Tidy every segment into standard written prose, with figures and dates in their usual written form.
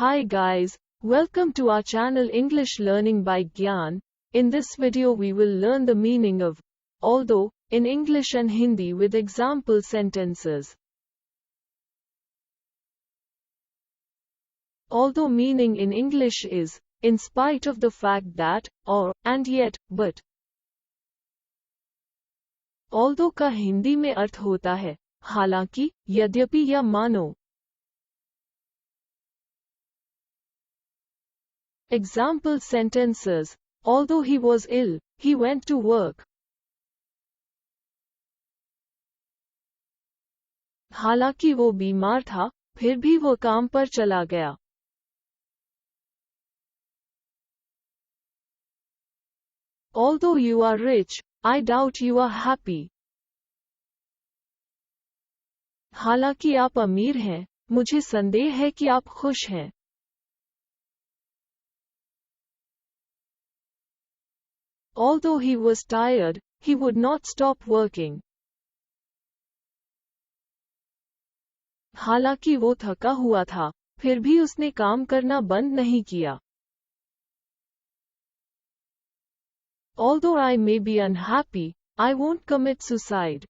Hi guys, welcome to our channel English Learning by Gyan. In this video we will learn the meaning of although in English and Hindi with example sentences. Although meaning in English is in spite of the fact that, or, and yet, but. Although का हिंदी में अर्थ होता है हालांकि, यद्यपि या मानो. Example sentences. Although he was ill, he went to work. हालांकि वो बीमार था, फिर भी वो काम पर चला गया. Although you are rich, I doubt you are happy. हालांकि आप अमीर हैं, मुझे संदेह है कि आप खुश हैं. Although he was tired, he would not stop working. हालांकि वो थका हुआ था, फिर भी उसने काम करना बंद नहीं किया. Although I may be unhappy, I won't commit suicide.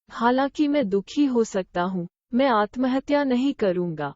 हालांकि मैं दुखी हो सकता हूँ, मैं आत्महत्या नहीं करूँगा.